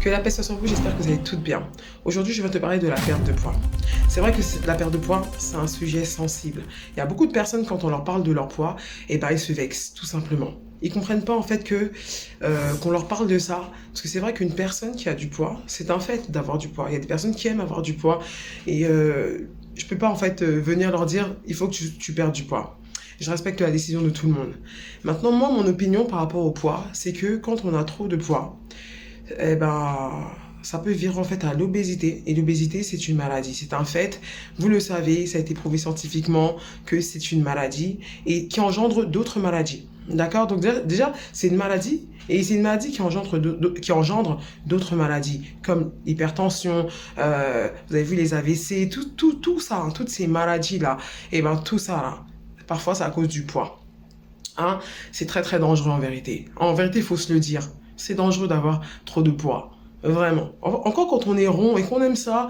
Que la paix soit sur vous, j'espère que vous allez toutes bien. Aujourd'hui, je vais te parler de la perte de poids. C'est vrai que la perte de poids, c'est un sujet sensible. Il y a beaucoup de personnes, quand on leur parle de leur poids, ils se vexent, tout simplement. Ils comprennent pas en fait qu'on leur parle de ça. Parce que c'est vrai qu'une personne qui a du poids, c'est un fait d'avoir du poids. Il y a des personnes qui aiment avoir du poids. Je peux pas en fait venir leur dire, il faut que tu perdes du poids. Je respecte la décision de tout le monde. Maintenant, moi, mon opinion par rapport au poids, c'est que quand on a trop de poids, ça peut virer en fait à l'obésité. Et l'obésité, c'est une maladie. C'est un fait. Vous le savez, ça a été prouvé scientifiquement que c'est une maladie et qui engendre d'autres maladies. D'accord? Donc déjà, c'est une maladie et c'est une maladie qui engendre d'autres maladies comme l'hypertension, vous avez vu les AVC, tout ça, hein, toutes ces maladies-là. Tout ça, là, parfois, c'est à cause du poids. Hein? C'est très, très dangereux en vérité. En vérité, il faut se le dire. C'est dangereux d'avoir trop de poids. Vraiment. Encore quand on est rond et qu'on aime ça,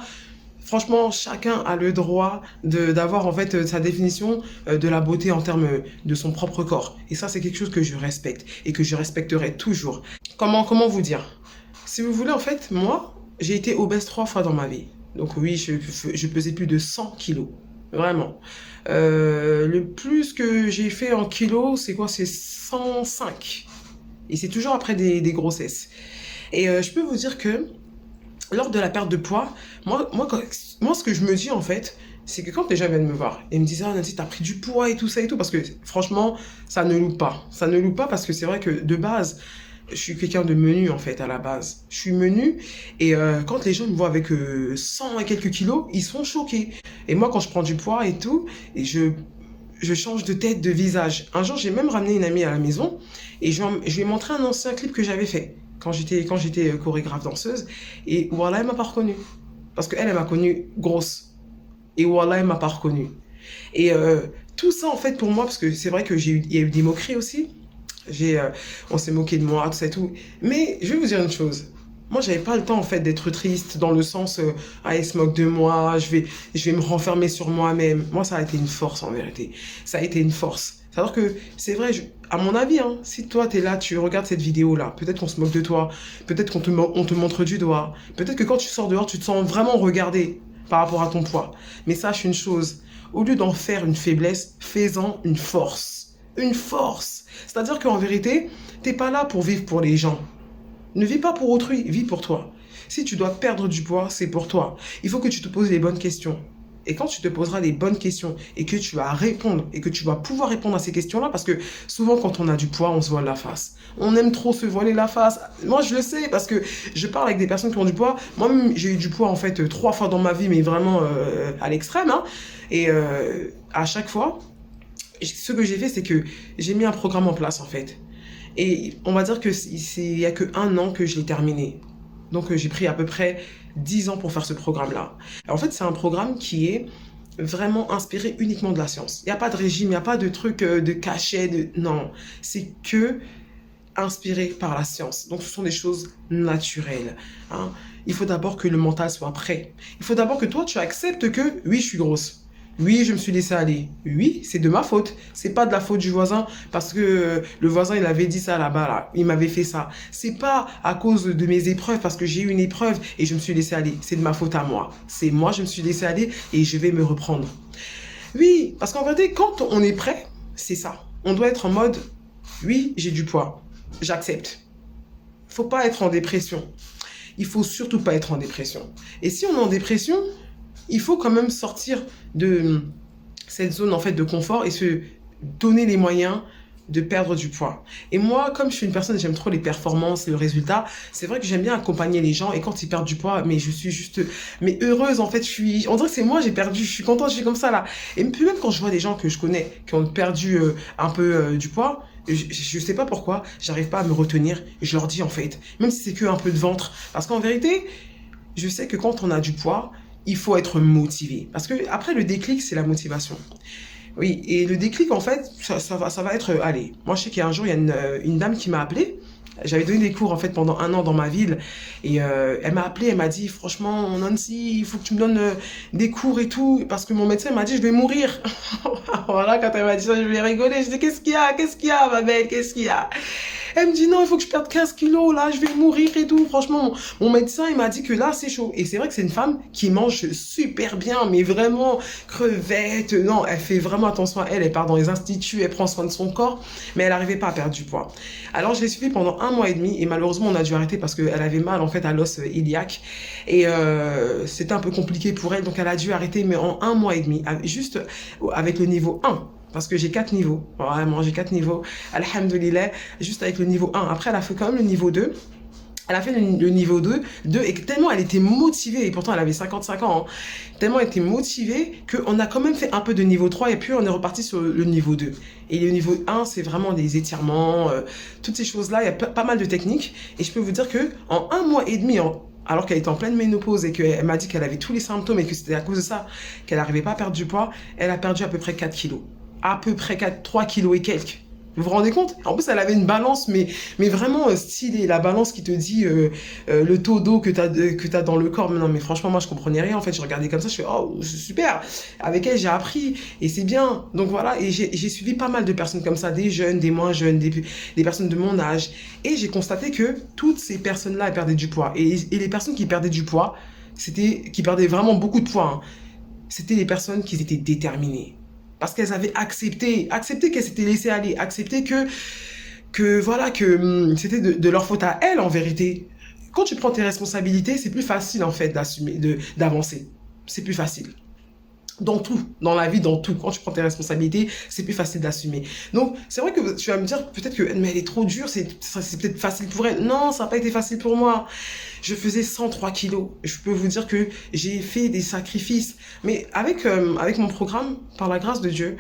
franchement, chacun a le droit d'avoir en fait sa définition de la beauté en termes de son propre corps. Et ça, c'est quelque chose que je respecte et que je respecterai toujours. Comment vous dire? Si vous voulez, en fait, moi, j'ai été obèse 3 fois dans ma vie. Donc oui, je pesais plus de 100 kilos. Vraiment. Le plus que j'ai fait en kilos, c'est quoi? C'est 105. Et c'est toujours après des grossesses. Et je peux vous dire que lors de la perte de poids, moi, ce que je me dis en fait, c'est que quand les gens viennent me voir et me disent ah Nancy, t'as pris du poids et tout ça et tout, parce que franchement, ça ne loupe pas. Ça ne loupe pas parce que c'est vrai que de base, je suis quelqu'un de menu en fait à la base. Je suis menu et quand les gens me voient avec 100 et quelques kilos, ils sont choqués. Et moi, quand je prends du poids et tout, et je change de tête, de visage. Un jour, j'ai même ramené une amie à la maison et je lui ai montré un ancien clip que j'avais fait quand j'étais chorégraphe danseuse. Et voilà, elle m'a pas reconnue. Parce qu'elle, elle m'a connue grosse. Et voilà, elle m'a pas reconnue. Et tout ça, en fait, pour moi, parce que c'est vrai il y a eu des moqueries aussi. On s'est moqué de moi, tout ça et tout. Mais je vais vous dire une chose. Moi, j'avais pas le temps, en fait, d'être triste dans le sens, ah, il se moque de moi, je vais me renfermer sur moi-même. Moi, ça a été une force, en vérité. Ça a été une force. C'est-à-dire que, c'est vrai, à mon avis, hein, si toi, t'es là, tu regardes cette vidéo-là, peut-être qu'on se moque de toi, peut-être on te montre du doigt, peut-être que quand tu sors dehors, tu te sens vraiment regardé par rapport à ton poids. Mais sache une chose, au lieu d'en faire une faiblesse, fais-en une force. Une force. C'est-à-dire qu'en vérité, t'es pas là pour vivre pour les gens. Ne vis pas pour autrui, vis pour toi. Si tu dois perdre du poids, c'est pour toi. Il faut que tu te poses les bonnes questions. Et quand tu te poseras les bonnes questions et que tu vas répondre et que tu vas pouvoir répondre à ces questions-là, parce que souvent quand on a du poids, on se voile la face. On aime trop se voiler la face. Moi, je le sais parce que je parle avec des personnes qui ont du poids. Moi-même, j'ai eu du poids en fait 3 fois dans ma vie, mais vraiment à l'extrême. Hein. Et à chaque fois, ce que j'ai fait, c'est que j'ai mis un programme en place en fait. Et on va dire il y a que 1 an que je l'ai terminé. Donc j'ai pris à peu près 10 ans pour faire ce programme-là. En fait, c'est un programme qui est vraiment inspiré uniquement de la science. Il n'y a pas de régime, il n'y a pas de truc de cachet, non. C'est que inspiré par la science. Donc ce sont des choses naturelles. Hein. Il faut d'abord que le mental soit prêt. Il faut d'abord que toi, tu acceptes que oui, je suis grosse. Oui, je me suis laissé aller. Oui, c'est de ma faute. C'est pas de la faute du voisin parce que le voisin, il avait dit ça là-bas, là. Il m'avait fait ça. C'est pas à cause de mes épreuves parce que j'ai eu une épreuve et je me suis laissé aller. C'est de ma faute à moi. C'est moi, je me suis laissé aller et je vais me reprendre. Oui, parce qu'en vérité, quand on est prêt, c'est ça. On doit être en mode, oui, j'ai du poids. J'accepte. Faut pas être en dépression. Il faut surtout pas être en dépression. Et si on est en dépression, il faut quand même sortir de cette zone en fait de confort et se donner les moyens de perdre du poids. Et moi, comme je suis une personne, j'aime trop les performances et le résultat, c'est vrai que j'aime bien accompagner les gens et quand ils perdent du poids, mais je suis juste heureuse en fait, on dirait que c'est moi, j'ai perdu, je suis contente, je suis comme ça là. Et puis même quand je vois des gens que je connais qui ont perdu un peu du poids, je sais pas pourquoi, j'arrive pas à me retenir, je leur dis en fait, même si c'est que un peu de ventre, parce qu'en vérité, je sais que quand on a du poids, il faut être motivé. Parce que après le déclic, c'est la motivation. Oui, et le déclic, en fait, ça va être... Allez, moi, je sais qu'il y a un jour, il y a une dame qui m'a appelé. J'avais donné des cours en fait pendant 1 an dans ma ville et elle m'a appelé, elle m'a dit franchement Nancy, il faut que tu me donnes des cours et tout parce que mon médecin m'a dit je vais mourir. Voilà, quand elle m'a dit ça, je lui ai rigolé, je dis qu'est-ce qu'il y a ma belle, qu'est-ce qu'il y a? Elle me dit non, il faut que je perde 15 kilos, là, je vais mourir et tout. Franchement, mon médecin, il m'a dit que là, c'est chaud. Et c'est vrai que c'est une femme qui mange super bien, mais vraiment crevettes. Non, elle fait vraiment attention à elle. Elle part dans les instituts, elle prend soin de son corps, mais elle n'arrivait pas à perdre du poids. Alors, je l'ai suivie pendant 1 mois et demi et malheureusement, on a dû arrêter parce qu'elle avait mal en fait à l'os iliaque et c'était un peu compliqué pour elle. Donc, elle a dû arrêter, mais en 1 mois et demi, juste avec le niveau 1. Parce que j'ai 4 niveaux. Vraiment, j'ai 4 niveaux. Alhamdoulilah, juste avec le niveau 1. Après, elle a fait quand même le niveau 2. Elle a fait le niveau 2, et tellement elle était motivée, et pourtant elle avait 55 ans, hein, tellement elle était motivée qu'on a quand même fait un peu de niveau 3 et puis on est reparti sur le niveau 2. Et le niveau 1, c'est vraiment des étirements, toutes ces choses-là, il y a pas mal de techniques. Et je peux vous dire que en 1 mois et demi, alors qu'elle était en pleine ménopause et qu'elle m'a dit qu'elle avait tous les symptômes et que c'était à cause de ça qu'elle n'arrivait pas à perdre du poids, elle a perdu à peu près 4 kilos. À peu près 3 kilos et quelques. Vous vous rendez compte? En plus, elle avait une balance, mais vraiment stylée. La balance qui te dit le taux d'eau que tu as dans le corps. Mais non, mais franchement, moi, je comprenais rien. En fait, je regardais comme ça, je fais, oh, c'est super. Avec elle, j'ai appris et c'est bien. Donc voilà, et j'ai suivi pas mal de personnes comme ça, des jeunes, des moins jeunes, des personnes de mon âge. Et j'ai constaté que toutes ces personnes-là, elles perdaient du poids. Et les personnes qui perdaient du poids, qui perdaient vraiment beaucoup de poids, hein, c'était les personnes qui étaient déterminées. Parce qu'elles avaient accepté qu'elles s'étaient laissées aller, accepté que voilà, que c'était de leur faute à elles en vérité. Quand tu prends tes responsabilités, c'est plus facile en fait d'assumer, d'avancer. C'est plus facile. Dans tout, dans la vie, dans tout. Quand tu prends tes responsabilités, c'est plus facile d'assumer. Donc, c'est vrai que tu vas me dire, peut-être que mais elle est trop dure, c'est peut-être facile pour elle. Non, ça n'a pas été facile pour moi. Je faisais 103 kilos. Je peux vous dire que j'ai fait des sacrifices. Mais avec mon programme, par la grâce de Dieu,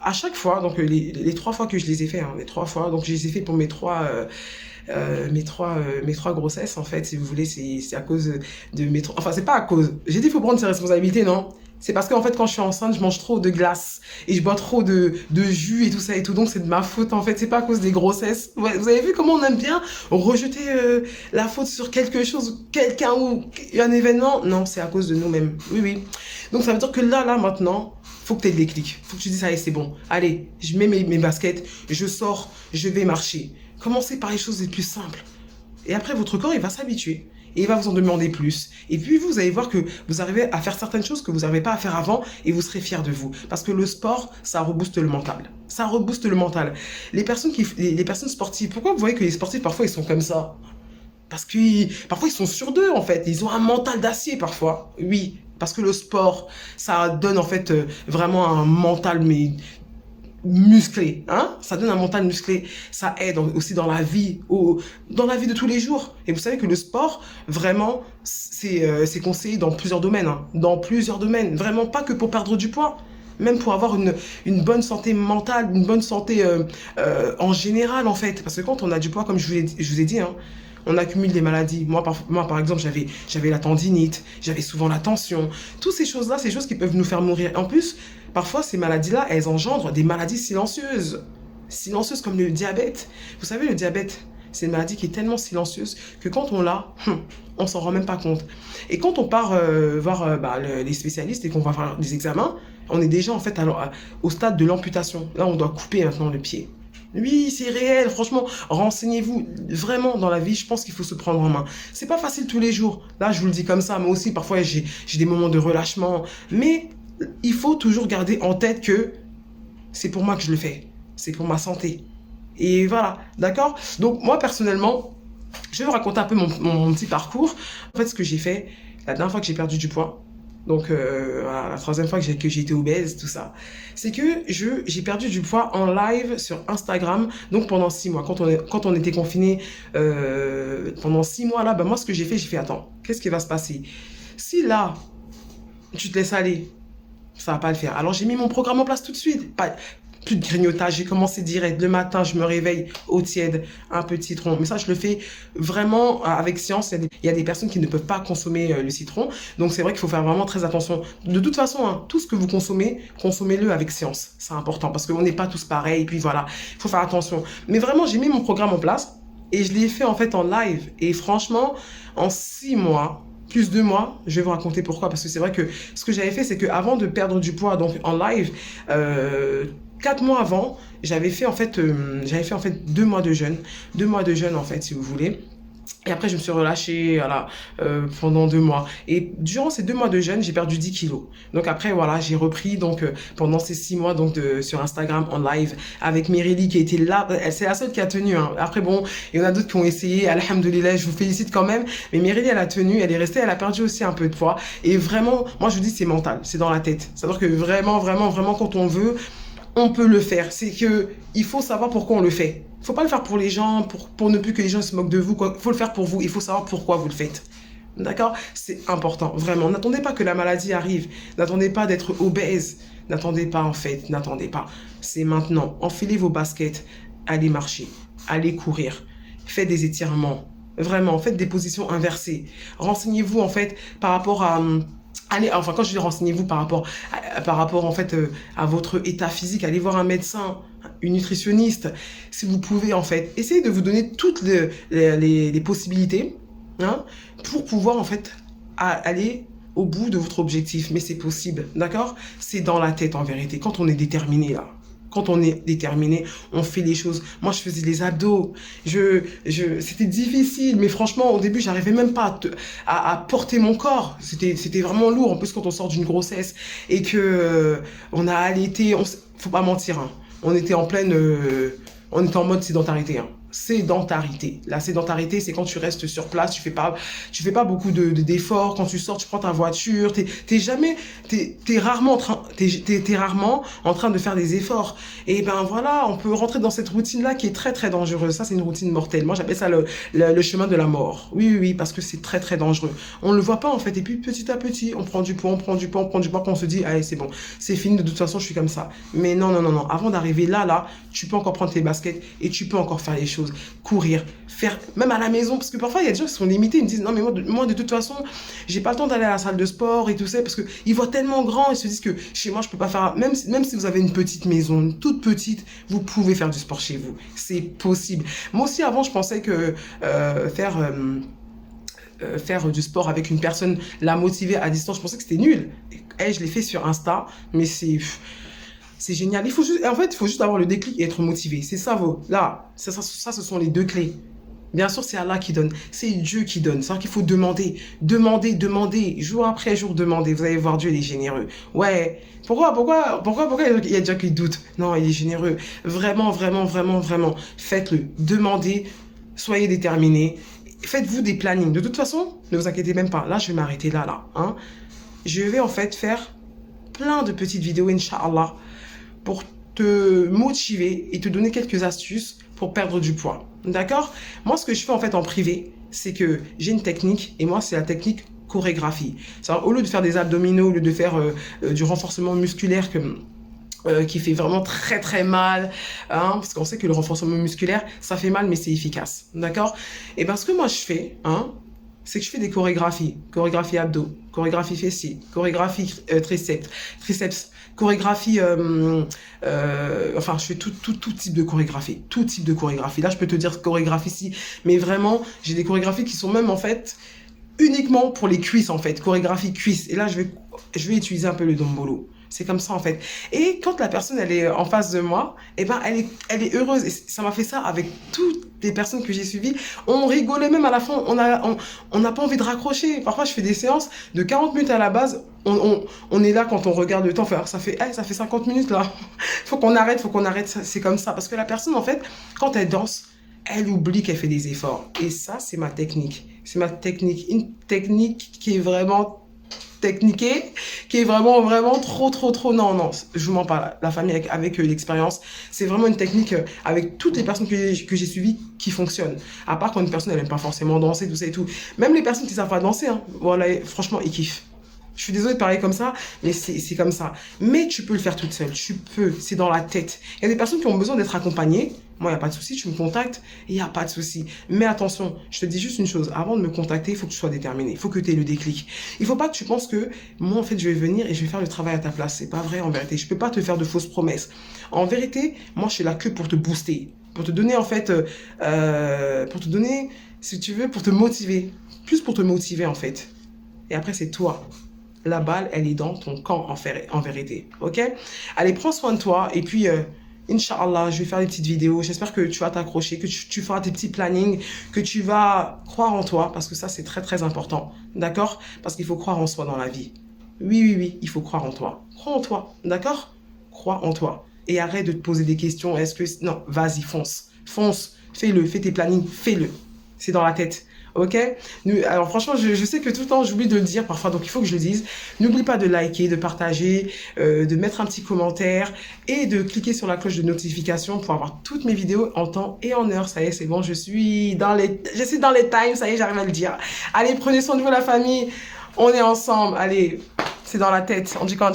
à chaque fois, donc les 3 fois que je les ai fait, hein, les 3 fois, donc je les ai fait pour mes trois grossesses, en fait, si vous voulez, c'est à cause de mes trois... Enfin, c'est pas à cause. J'ai dit, il faut prendre ses responsabilités, non? C'est parce qu'en fait, quand je suis enceinte, je mange trop de glace et je bois trop de jus et tout ça et tout. Donc, c'est de ma faute, en fait. C'est pas à cause des grossesses. Ouais, vous avez vu comment on aime bien rejeter la faute sur quelque chose, quelqu'un ou un événement? Non, c'est à cause de nous-mêmes. Oui, oui. Donc, ça veut dire que là, maintenant, faut que tu aies le déclic. Faut que tu dises, allez, c'est bon. Allez, je mets mes baskets, je sors, je vais marcher. Commencez par les choses les plus simples. Et après, votre corps, il va s'habituer. Et il va vous en demander plus. Et puis, vous allez voir que vous arrivez à faire certaines choses que vous n'arrivez pas à faire avant et vous serez fiers de vous. Parce que le sport, ça rebooste le mental. Ça rebooste le mental. Les personnes sportives, pourquoi vous voyez que les sportifs, parfois, ils sont comme ça? Parce que parfois, ils sont sur d'eux, en fait. Ils ont un mental d'acier, parfois. Oui, parce que le sport, ça donne, en fait, vraiment un mental, mais musclé, hein? Ça donne un mental musclé, ça aide aussi dans la vie, de tous les jours. Et vous savez que le sport, vraiment, c'est conseillé dans plusieurs domaines, hein. Dans plusieurs domaines, vraiment pas que pour perdre du poids, même pour avoir une bonne santé mentale, une bonne santé en général, en fait. Parce que quand on a du poids, comme je vous ai dit, hein, on accumule des maladies. Moi, par exemple, j'avais la tendinite, j'avais souvent la tension. Toutes ces choses-là, c'est des choses qui peuvent nous faire mourir. En plus, parfois, ces maladies-là, elles engendrent des maladies silencieuses. Silencieuses comme le diabète. Vous savez, le diabète, c'est une maladie qui est tellement silencieuse que quand on l'a, on s'en rend même pas compte. Et quand on part voir les spécialistes et qu'on va faire des examens, on est déjà en fait au stade de l'amputation. Là, on doit couper maintenant le pied. Oui, c'est réel, franchement, renseignez-vous. Vraiment, dans la vie, je pense qu'il faut se prendre en main. C'est pas facile tous les jours. Là, je vous le dis comme ça, mais aussi, parfois, j'ai des moments de relâchement. Mais il faut toujours garder en tête que c'est pour moi que je le fais. C'est pour ma santé. Et voilà, d'accord? Donc, moi, personnellement, je vais vous raconter un peu mon petit parcours. En fait, ce que j'ai fait, la dernière fois que j'ai perdu du poids, donc voilà, la 3e fois que j'ai été obèse, tout ça, c'est que j'ai perdu du poids en live sur Instagram, donc pendant 6 mois. Quand on était confinés pendant 6 mois là, moi ce que j'ai fait, attends, qu'est-ce qui va se passer? Si là, tu te laisses aller, ça va pas le faire. Alors j'ai mis mon programme en place tout de suite. plus de grignotage. J'ai commencé direct. Le matin, je me réveille au tiède, un peu de citron. Mais ça, je le fais vraiment avec science. Il y a des personnes qui ne peuvent pas consommer le citron. Donc, c'est vrai qu'il faut faire vraiment très attention. De toute façon, hein, tout ce que vous consommez, consommez-le avec science. C'est important parce qu'on n'est pas tous pareils. Et puis voilà, il faut faire attention. Mais vraiment, j'ai mis mon programme en place et je l'ai fait en fait en live. Et franchement, en 6 mois, plus de mois, je vais vous raconter pourquoi. Parce que c'est vrai que ce que j'avais fait, c'est qu'avant de perdre du poids, donc en live, 4 mois avant, j'avais fait en fait 2 mois de jeûne. 2 mois de jeûne en fait, si vous voulez. Et après, je me suis relâchée voilà, pendant 2 mois. Et durant ces 2 mois de jeûne, j'ai perdu 10 kilos. Donc après, voilà, j'ai repris donc pendant ces 6 mois donc sur Instagram en live avec Mireille qui était là. C'est la seule qui a tenu. Hein. Après, bon, il y en a d'autres qui ont essayé. Alhamdoulilah, je vous félicite quand même. Mais Mireille, elle a tenu, elle est restée, elle a perdu aussi un peu de poids. Et vraiment, moi, je vous dis, c'est mental, c'est dans la tête. C'est-à-dire que vraiment, vraiment, vraiment, quand on veut, on peut le faire. C'est que il faut savoir pourquoi on le fait. Il faut pas le faire pour les gens, pour ne plus que les gens se moquent de vous. Il faut le faire pour vous. Il faut savoir pourquoi vous le faites. D'accord? C'est important, vraiment. N'attendez pas que la maladie arrive. N'attendez pas d'être obèse. N'attendez pas, en fait. N'attendez pas. C'est maintenant. Enfilez vos baskets. Allez marcher. Allez courir. Faites des étirements. Vraiment. Faites des positions inversées. Renseignez-vous, en fait, par rapport à... Allez, enfin, quand je dis renseignez-vous par rapport en fait à votre état physique, allez voir un médecin, une nutritionniste, si vous pouvez en fait. Essayez de vous donner toutes les possibilités hein, pour pouvoir en fait aller au bout de votre objectif. Mais c'est possible, d'accord? C'est dans la tête en vérité, quand on est déterminé là. Quand on est déterminé, on fait les choses. Moi, je faisais les abdos. C'était difficile, mais franchement, au début, j'arrivais même pas à porter mon corps. C'était vraiment lourd. En plus, quand on sort d'une grossesse et que on a allaité, faut pas mentir. Hein. On était en pleine, on était en mode sédentarité. Hein. Sédentarité. La sédentarité, c'est quand tu restes sur place, tu fais pas beaucoup d'efforts. Quand tu sors, tu prends ta voiture, t'es rarement en train de faire des efforts. Et ben voilà, on peut rentrer dans cette routine-là qui est très très dangereuse. Ça, c'est une routine mortelle. Moi, j'appelle ça le chemin de la mort. Oui, oui, oui, parce que c'est très très dangereux. On le voit pas en fait. Et puis petit à petit, on prend du poids, quand on se dit, allez, c'est bon, c'est fini. De toute façon, je suis comme ça. Mais non, non, non, non. Avant d'arriver là, tu peux encore prendre tes baskets et tu peux encore faire les choses. Courir, faire, même à la maison, parce que parfois il y a des gens qui sont limités, ils me disent non mais moi de toute façon j'ai pas le temps d'aller à la salle de sport et tout ça, parce que ils voient tellement grand, ils se disent que chez moi je peux pas faire, même si vous avez une petite maison, une toute petite, vous pouvez faire du sport chez vous, c'est possible. Moi aussi avant je pensais que faire du sport avec une personne, la motiver à distance, je pensais que c'était nul. Et je l'ai fait sur Insta, mais c'est génial. En fait, il faut juste avoir le déclic et être motivé. C'est ça, ça, ce sont les 2 clés. Bien sûr, c'est Allah qui donne. C'est Dieu qui donne. C'est-à-dire qu'il faut demander, demander, demander. Jour après jour, demander. Vous allez voir, Dieu, il est généreux. Ouais. Pourquoi il y a des gens qui doutent? Non, il est généreux. Vraiment, vraiment, vraiment, vraiment. Faites-le. Demandez. Soyez déterminés. Faites-vous des plannings. De toute façon, ne vous inquiétez même pas. Là, je vais m'arrêter là. Hein. Je vais en fait faire plein de petites vidéos, Inch'Allah, pour te motiver et te donner quelques astuces pour perdre du poids. D'accord? Moi, ce que je fais en fait en privé, c'est que j'ai une technique et moi, c'est la technique chorégraphie. Au lieu de faire des abdominaux, au lieu de faire du renforcement musculaire qui fait vraiment très très mal, hein, parce qu'on sait que le renforcement musculaire, ça fait mal, mais c'est efficace. D'accord? Et bien, ce que moi je fais, hein, c'est que je fais des chorégraphies. Chorégraphie abdos, chorégraphie fessiers, chorégraphie triceps, chorégraphie... enfin, je fais tout type de chorégraphie. Tout type de chorégraphie. Là, je peux te dire chorégraphie ici. Mais vraiment, j'ai des chorégraphies qui sont même, en fait, uniquement pour les cuisses, en fait. Chorégraphie cuisses. Et là, je vais utiliser un peu le dombolo. C'est comme ça, en fait. Et quand la personne, elle est en face de moi, eh ben, elle est heureuse. Et ça m'a fait ça avec toutes les personnes que j'ai suivies. On rigolait même à la fin. On n'a pas envie de raccrocher. Parfois, je fais des séances de 40 minutes à la base. On est là quand on regarde le temps. Ça fait 50 minutes, là. Faut qu'on arrête. C'est comme ça. Parce que la personne, en fait, quand elle danse, elle oublie qu'elle fait des efforts. Et ça, c'est ma technique. C'est ma technique. Une technique qui est vraiment techniquée, qui est vraiment, vraiment trop, non, je vous mens pas, la famille avec l'expérience, c'est vraiment une technique avec toutes les personnes que j'ai suivies qui fonctionne. À part quand une personne, elle aime pas forcément danser, tout ça et tout. Même les personnes qui savent pas danser, hein, voilà, franchement, ils kiffent. Je suis désolée de parler comme ça, mais c'est comme ça. Mais tu peux le faire toute seule. Tu peux. C'est dans la tête. Il y a des personnes qui ont besoin d'être accompagnées. Moi, il n'y a pas de souci. Tu me contactes et il n'y a pas de souci. Mais attention, je te dis juste une chose. Avant de me contacter, il faut que tu sois déterminé. Il faut que tu aies le déclic. Il ne faut pas que tu penses que moi, en fait, je vais venir et je vais faire le travail à ta place. C'est pas vrai, en vérité. Je ne peux pas te faire de fausses promesses. En vérité, moi, je suis là que pour te booster. Pour te donner, en fait, pour te donner, si tu veux, pour te motiver. Plus pour te motiver, en fait. Et après, c'est toi. La balle, elle est dans ton camp en vérité. Ok? Allez, prends soin de toi. Et puis, Inch'Allah, je vais faire des petites vidéos. J'espère que tu vas t'accrocher, que tu feras tes petits plannings, que tu vas croire en toi. Parce que ça, c'est très, très important. D'accord? Parce qu'il faut croire en soi dans la vie. Oui, oui, oui, il faut croire en toi. Crois en toi. D'accord? Crois en toi. Et arrête de te poser des questions. Est-ce que... Non, vas-y, fonce. Fonce. Fais-le. Fais tes plannings. Fais-le. C'est dans la tête. Ok? Alors franchement, je sais que tout le temps, j'oublie de le dire parfois, donc il faut que je le dise. N'oublie pas de liker, de partager, de mettre un petit commentaire et de cliquer sur la cloche de notification pour avoir toutes mes vidéos en temps et en heure. Ça y est, c'est bon, je suis dans les times, ça y est, j'arrive à le dire. Allez, prenez soin de vous la famille, on est ensemble. Allez, c'est dans la tête. On dit quoi?